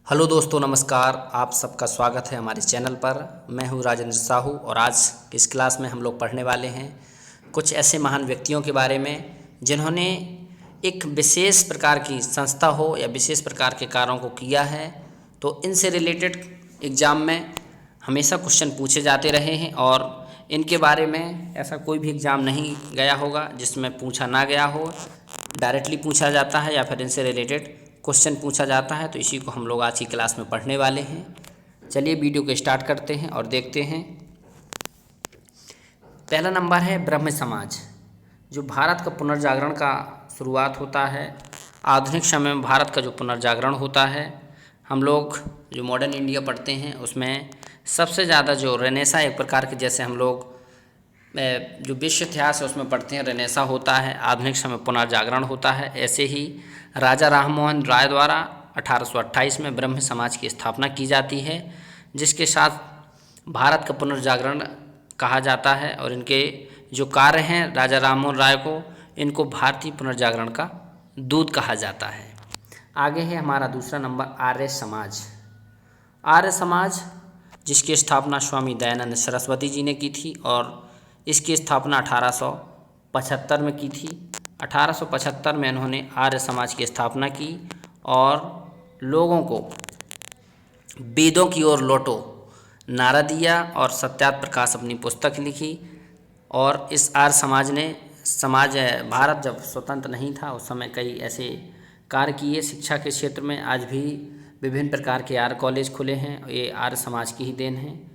Hello दोस्तों, नमस्कार। आप सबका स्वागत है हमारे चैनल पर। मैं हूं राजेंद्र साहू और आज इस क्लास में हम लोग पढ़ने वाले हैं कुछ ऐसे महान व्यक्तियों के बारे में जिन्होंने एक विशेष प्रकार की संस्था हो या विशेष प्रकार के कार्यों को किया है। तो इनसे रिलेटेड एग्ज़ाम में हमेशा क्वेश्चन पूछे जाते रहे हैं और इनके बारे में ऐसा कोई भी एग्ज़ाम नहीं गया होगा जिसमें पूछा ना गया हो। डायरेक्टली पूछा जाता है या फिर इनसे रिलेटेड क्वेश्चन पूछा जाता है। तो इसी को हम लोग आज की क्लास में पढ़ने वाले हैं। चलिए वीडियो को स्टार्ट करते हैं और देखते हैं। पहला नंबर है ब्रह्म समाज, जो भारत का पुनर्जागरण का शुरुआत होता है। आधुनिक समय में भारत का जो पुनर्जागरण होता है, हम लोग जो मॉडर्न इंडिया पढ़ते हैं उसमें सबसे ज़्यादा जो रेनेसा एक प्रकार के, जैसे हम लोग जो विश्व इतिहास है उसमें पढ़ते हैं रेनेसा होता है, आधुनिक समय पुनर्जागरण होता है। ऐसे ही राजा राममोहन राय द्वारा 1828 में ब्रह्म समाज की स्थापना की जाती है, जिसके साथ भारत का पुनर्जागरण कहा जाता है। और इनके जो कार्य हैं राजा राममोहन राय को, इनको भारतीय पुनर्जागरण का दूत कहा जाता है। आगे है हमारा दूसरा नंबर आर्य समाज। आर्य समाज जिसकी स्थापना स्वामी दयानंद सरस्वती जी ने की थी और इसकी स्थापना 1875 में की थी। 1875 में इन्होंने आर्य समाज की स्थापना की और लोगों को वेदों की ओर लौटो नारा दिया और सत्यार्थ प्रकाश अपनी पुस्तक लिखी। और इस आर्य समाज भारत जब स्वतंत्र नहीं था उस समय कई ऐसे कार्य किए शिक्षा के क्षेत्र में। आज भी विभिन्न प्रकार के आर्य कॉलेज खुले हैं, ये आर्य समाज की ही देन है।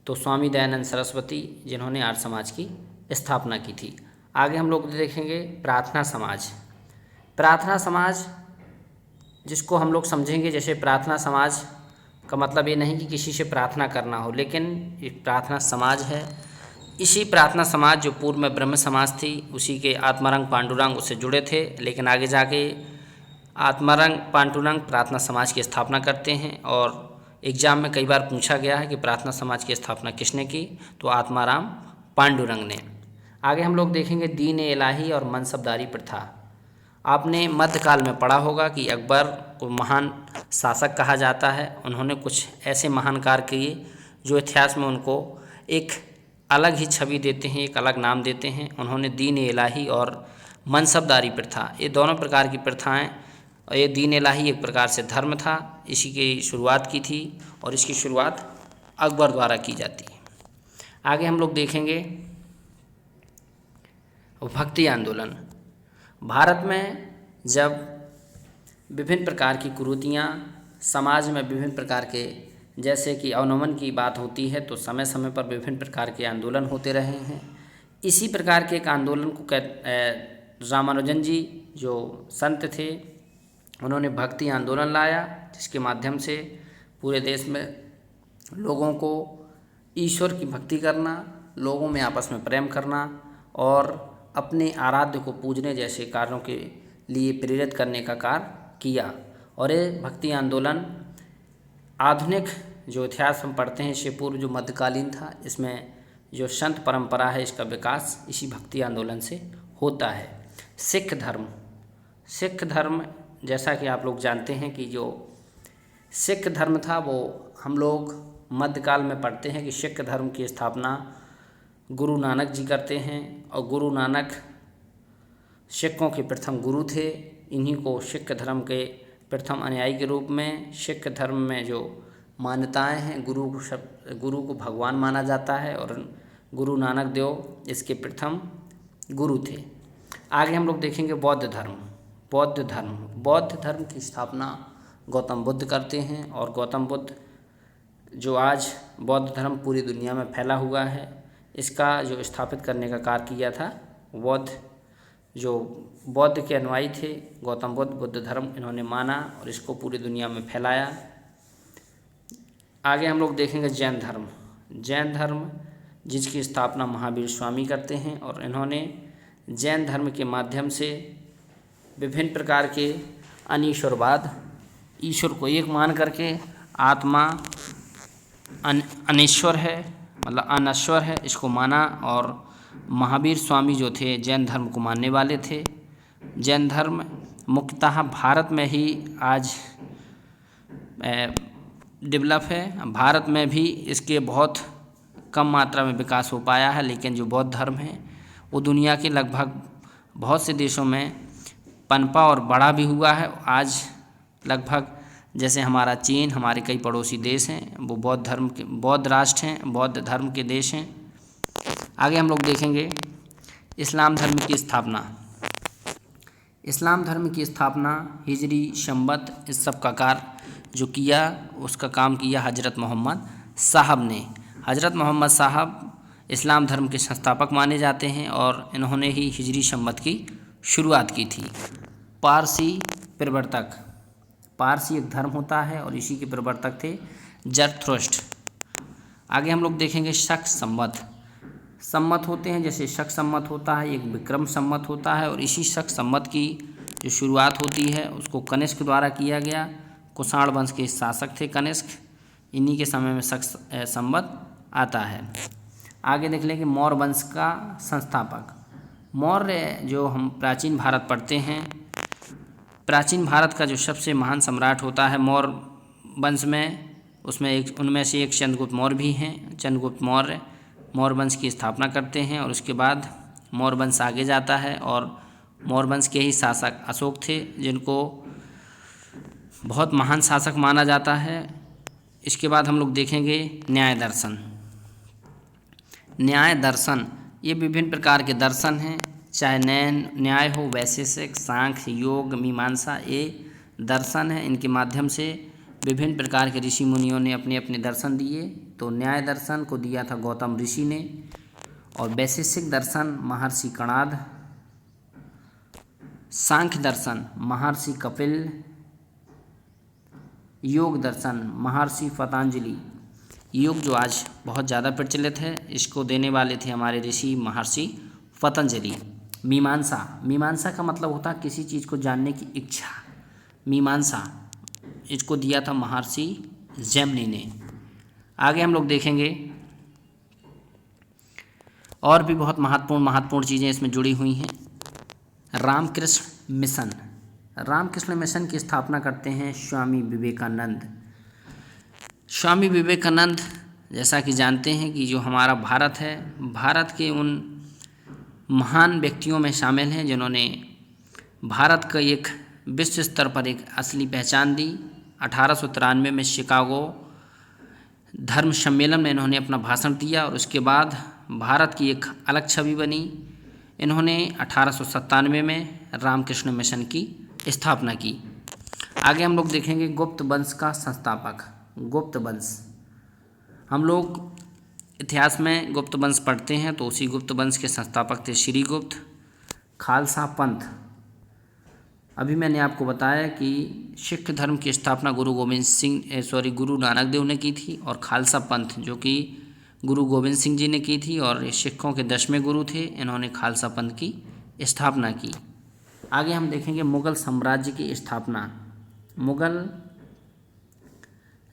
तो स्वामी दयानंद सरस्वती जिन्होंने आर्य समाज की स्थापना की थी। आगे हम लोग देखेंगे प्रार्थना समाज। प्रार्थना समाज जिसको हम लोग समझेंगे, जैसे प्रार्थना समाज का मतलब ये नहीं कि किसी से प्रार्थना करना हो, लेकिन एक प्रार्थना समाज है। इसी प्रार्थना समाज जो पूर्व में ब्रह्म समाज थी, उसी के आत्मारंग पांडुरंग उससे जुड़े थे, लेकिन आगे जाके आत्मारंग पांडुरंग प्रार्थना समाज की स्थापना करते हैं। और एग्जाम में कई बार पूछा गया है कि प्रार्थना समाज की स्थापना किसने की, तो आत्माराम पांडुरंग ने। आगे हम लोग देखेंगे दीन इलाही और मनसबदारी प्रथा। आपने मध्यकाल में पढ़ा होगा कि अकबर को महान शासक कहा जाता है। उन्होंने कुछ ऐसे महान कार्य किए जो इतिहास में उनको एक अलग ही छवि देते हैं, एक अलग नाम देते हैं। उन्होंने दीन इलाही और मनसबदारी प्रथा, ये दोनों प्रकार की प्रथाएं, और ये दीन इलाही एक प्रकार से धर्म था, इसी की शुरुआत की थी और इसकी शुरुआत अकबर द्वारा की जाती है। आगे हम लोग देखेंगे भक्ति आंदोलन। भारत में जब विभिन्न प्रकार की कुरीतियाँ समाज में विभिन्न प्रकार के, जैसे कि अवनमन की बात होती है, तो समय समय पर विभिन्न प्रकार के आंदोलन होते रहे हैं। इसी प्रकार के एक आंदोलन को रामानुजन जी जो संत थे, उन्होंने भक्ति आंदोलन लाया, जिसके माध्यम से पूरे देश में लोगों को ईश्वर की भक्ति करना, लोगों में आपस में प्रेम करना और अपने आराध्य को पूजने जैसे कार्यों के लिए प्रेरित करने का कार्य किया। और ये भक्ति आंदोलन आधुनिक जो इतिहास हम पढ़ते हैं इससे पूर्व जो मध्यकालीन था, इसमें जो संत परंपरा है इसका विकास इसी भक्ति आंदोलन से होता है। सिख धर्म जैसा कि आप लोग जानते हैं कि जो सिख धर्म था वो हम लोग मध्यकाल में पढ़ते हैं कि सिख धर्म की स्थापना गुरु नानक जी करते हैं। और गुरु नानक सिखों के प्रथम गुरु थे। इन्हीं को सिख धर्म के प्रथम अनुयायी के रूप में, सिख धर्म में जो मान्यताएं हैं, गुरु को भगवान माना जाता है और गुरु नानक देव इसके प्रथम गुरु थे। आगे हम लोग देखेंगे बौद्ध धर्म की स्थापना गौतम बुद्ध करते हैं। और गौतम बुद्ध जो आज बौद्ध धर्म पूरी दुनिया में फैला हुआ है, इसका जो स्थापित करने का कार्य किया था बौद्ध के अनुयायी थे गौतम बुद्ध धर्म इन्होंने माना और इसको पूरी दुनिया में फैलाया। आगे हम लोग देखेंगे जैन धर्म जिसकी स्थापना महावीर स्वामी करते हैं। और इन्होंने जैन धर्म के माध्यम से विभिन्न प्रकार के अनीश्वरवाद, ईश्वर को एक मान करके आत्मा अनीश्वर है, मतलब अनश्वर है, इसको माना। और महावीर स्वामी जो थे जैन धर्म को मानने वाले थे। जैन धर्म मुख्यतः भारत में ही आज डेवलप है। भारत में भी इसके बहुत कम मात्रा में विकास हो पाया है, लेकिन जो बौद्ध धर्म है वो दुनिया के लगभग बहुत से देशों में पनपा और बड़ा भी हुआ है। आज लगभग जैसे हमारा चीन, हमारे कई पड़ोसी देश हैं, वो बौद्ध राष्ट्र हैं, बौद्ध धर्म के देश हैं। आगे हम लोग देखेंगे इस्लाम धर्म की स्थापना। इस्लाम धर्म की स्थापना हिजरी, संवत, इस सब का कार्य जो किया, उसका काम किया हज़रत मोहम्मद साहब ने। हज़रत मोहम्मद साहब इस्लाम धर्म के संस्थापक माने जाते हैं और इन्होंने ही हिजरी संवत की शुरुआत की थी। पारसी प्रवर्तक, पारसी एक धर्म होता है और इसी के प्रवर्तक थे जरथुस्त्र। आगे हम लोग देखेंगे शक संवत। संवत होते हैं, जैसे शक संवत होता है, एक विक्रम संवत होता है, और इसी शक संवत की जो शुरुआत होती है उसको कनिष्क द्वारा किया गया। कुषाण वंश के शासक थे कनिष्क, इन्हीं के समय में शक संवत आता है। आगे देख लेंगे मौर्य वंश का संस्थापक। मौर्य जो हम प्राचीन भारत पढ़ते हैं, प्राचीन भारत का जो सबसे महान सम्राट होता है मौर्य वंश में, उनमें से एक चंद्रगुप्त मौर्य भी हैं। चंद्रगुप्त मौर्य मौर्य वंश की स्थापना करते हैं और उसके बाद मौर्य वंश आगे जाता है और मौर्य वंश के ही शासक अशोक थे, जिनको बहुत महान शासक माना जाता है। इसके बाद हम लोग देखेंगे न्याय दर्शन। न्याय दर्शन ये विभिन्न प्रकार के दर्शन हैं, चाहे न्याय हो, वैशेषिक, सांख्य, योग, मीमांसा, ये दर्शन है। इनके माध्यम से विभिन्न प्रकार के ऋषि मुनियों ने अपने अपने दर्शन दिए। तो न्याय दर्शन को दिया था गौतम ऋषि ने, और वैशेषिक दर्शन महर्षि कणाद, सांख्य दर्शन महर्षि कपिल, योग दर्शन महर्षि पतंजलि। योग जो आज बहुत ज़्यादा प्रचलित है, इसको देने वाले थे हमारे ऋषि महर्षि पतंजलि। मीमांसा, मीमांसा का मतलब होता है किसी चीज़ को जानने की इच्छा। मीमांसा इसको दिया था महर्षि जैमिनी ने। आगे हम लोग देखेंगे और भी बहुत महत्वपूर्ण चीज़ें इसमें जुड़ी हुई हैं। रामकृष्ण मिशन। रामकृष्ण मिशन की स्थापना करते हैं स्वामी विवेकानंद। स्वामी विवेकानंद जैसा कि जानते हैं कि जो हमारा भारत है, भारत के उन महान व्यक्तियों में शामिल हैं जिन्होंने भारत का एक विश्व स्तर पर एक असली पहचान दी। 1893 में शिकागो धर्म सम्मेलन में इन्होंने अपना भाषण दिया और उसके बाद भारत की एक अलग छवि बनी। इन्होंने 1897 में रामकृष्ण मिशन की स्थापना की। आगे हम लोग देखेंगे गुप्त वंश का संस्थापक। गुप्त वंश, हम लोग इतिहास में गुप्त वंश पढ़ते हैं, तो उसी गुप्त वंश के संस्थापक थे श्रीगुप्त। खालसा पंथ, अभी मैंने आपको बताया कि सिख धर्म की स्थापना गुरु नानक देव ने की थी, और खालसा पंथ जो कि गुरु गोविंद सिंह जी ने की थी, और ये सिखों के 10वें गुरु थे। इन्होंने खालसा पंथ की स्थापना की। आगे हम देखेंगे मुग़ल साम्राज्य की स्थापना। मुग़ल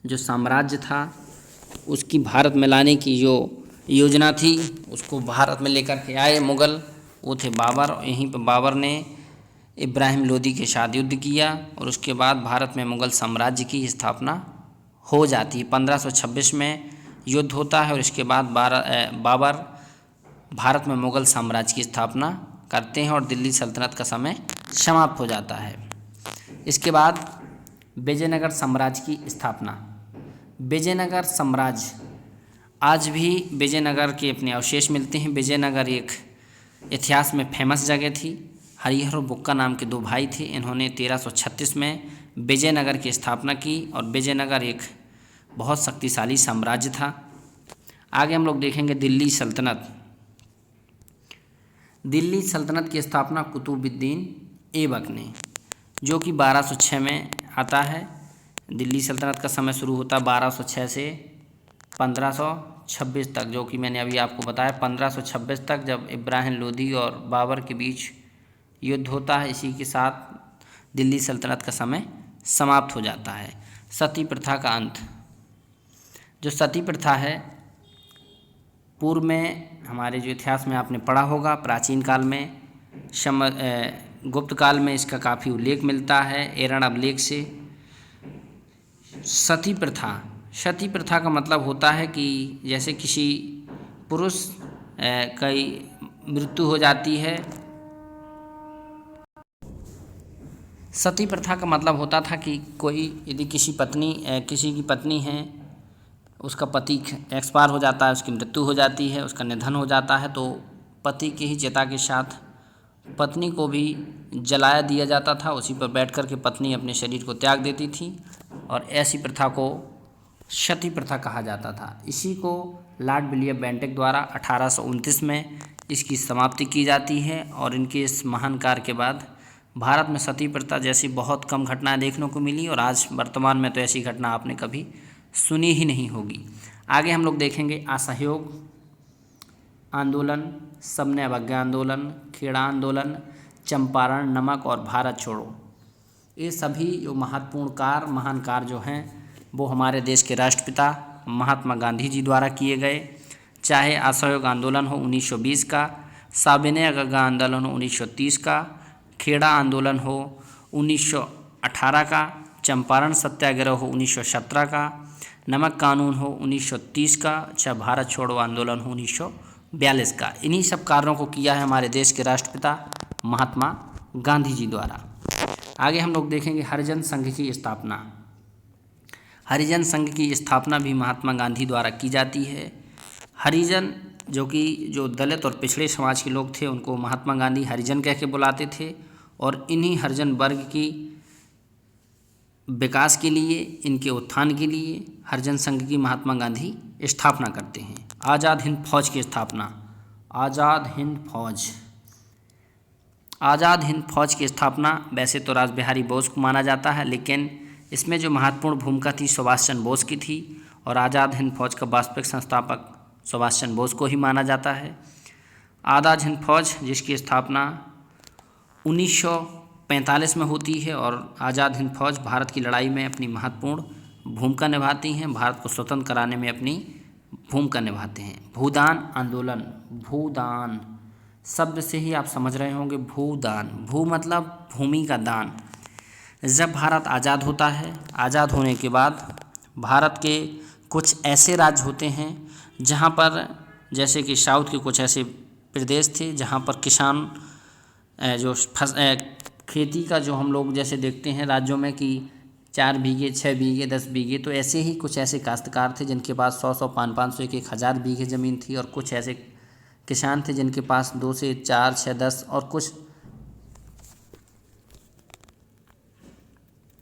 जो साम्राज्य था उसकी भारत में लाने की जो योजना थी, उसको भारत में लेकर के आए मुग़ल, वो थे बाबर। यहीं पर बाबर ने इब्राहिम लोदी के साथ युद्ध किया और उसके बाद भारत में मुग़ल साम्राज्य की स्थापना हो जाती है। 1526 में युद्ध होता है और इसके बाद बाबर भारत में मुग़ल साम्राज्य की स्थापना करते हैं और दिल्ली सल्तनत का समय समाप्त हो जाता है। इसके बाद विजयनगर साम्राज्य की स्थापना। विजयनगर साम्राज्य, आज भी विजयनगर के अपने अवशेष मिलते हैं। विजयनगर एक इतिहास में फेमस जगह थी। हरिहर और बुक्का नाम के 2 भाई थे। इन्होंने 1336 में विजयनगर की स्थापना की और विजयनगर एक बहुत शक्तिशाली साम्राज्य था। आगे हम लोग देखेंगे दिल्ली सल्तनत। दिल्ली सल्तनत की स्थापना कुतुबुद्दीन ऐबक ने, जो कि 1206 में आता है। दिल्ली सल्तनत का समय शुरू होता है 1206 से 1526 तक, जो कि मैंने अभी आपको बताया 1526 तक, जब इब्राहिम लोदी और बाबर के बीच युद्ध होता है। इसी के साथ दिल्ली सल्तनत का समय समाप्त हो जाता है। सती प्रथा का अंत। जो सती प्रथा है, पूर्व में हमारे जो इतिहास में आपने पढ़ा होगा, प्राचीन काल में गुप्त काल में इसका काफ़ी उल्लेख मिलता है एरण अभिलेख से। सती प्रथा का मतलब होता है कि जैसे किसी पुरुष की मृत्यु हो जाती है। सती प्रथा का मतलब होता था कि कोई यदि किसी की पत्नी है, उसका पति एक्सपायर हो जाता है, उसकी मृत्यु हो जाती है, उसका निधन हो जाता है, तो पति की ही चिता के साथ पत्नी को भी जलाया दिया जाता था। उसी पर बैठ कर के पत्नी अपने शरीर को त्याग देती थी और ऐसी प्रथा को सती प्रथा कहा जाता था। इसी को लॉर्ड विलियम बेंटिक द्वारा 1829 में इसकी समाप्ति की जाती है और इनके इस महान कार्य के बाद भारत में सती प्रथा जैसी बहुत कम घटनाएं देखने को मिली और आज वर्तमान में तो ऐसी घटना आपने कभी सुनी ही नहीं होगी। आगे हम लोग देखेंगे असहयोग आंदोलन, सबने अवज्ञा आंदोलन, खेड़ा आंदोलन, चंपारण, नमक और भारत छोड़ो। ये सभी जो महान कार्य जो हैं वो हमारे देश के राष्ट्रपिता महात्मा गांधी जी द्वारा किए गए। चाहे असहयोग आंदोलन हो 1920 का, सविनय अवज्ञा आंदोलन हो 1930 का, खेड़ा आंदोलन हो 1918 का, चंपारण सत्याग्रह हो 1917 का, नमक कानून हो 1930 का, चाहे भारत छोड़ो आंदोलन हो 1942 का। इन्हीं सब कार्यों को किया है हमारे देश के राष्ट्रपिता महात्मा गांधी जी द्वारा। आगे हम लोग देखेंगे हरिजन संघ की स्थापना। हरिजन संघ की स्थापना भी महात्मा गांधी द्वारा की जाती है। हरिजन जो दलित और पिछड़े समाज के लोग थे उनको महात्मा गांधी हरिजन कह के बुलाते थे और इन्हीं हरिजन वर्ग की विकास के लिए, इनके उत्थान के लिए हरिजन संघ की महात्मा गांधी स्थापना करते हैं। आज़ाद हिंद फौज की स्थापना। आज़ाद हिंद फौज की स्थापना वैसे तो रासबिहारी बोस को माना जाता है, लेकिन इसमें जो महत्वपूर्ण भूमिका थी सुभाष चंद्र बोस की थी और आज़ाद हिंद फौज का वास्तविक संस्थापक सुभाष चंद्र बोस को ही माना जाता है। आज़ाद हिंद फौज जिसकी स्थापना 1945 में होती है और आज़ाद हिंद फौज भारत की लड़ाई में अपनी महत्वपूर्ण भूमिका निभाती हैं, भारत को स्वतंत्र कराने में अपनी भूमिका निभाते हैं। भूदान आंदोलन। भूदान शब्द से ही आप समझ रहे होंगे, भूदान, भू मतलब भूमि का दान। जब भारत आज़ाद होता है, आज़ाद होने के बाद भारत के कुछ ऐसे राज्य होते हैं जहाँ पर, जैसे कि साउथ के कुछ ऐसे प्रदेश थे जहाँ पर किसान खेती का जो हम लोग जैसे देखते हैं राज्यों में कि 4 बीघे 6 बीघे 10 बीघे, तो ऐसे ही कुछ ऐसे काश्तकार थे जिनके पास 100 500 1 1000 बीघे ज़मीन थी और कुछ ऐसे किसान थे जिनके पास 2 से 4 6 10 और कुछ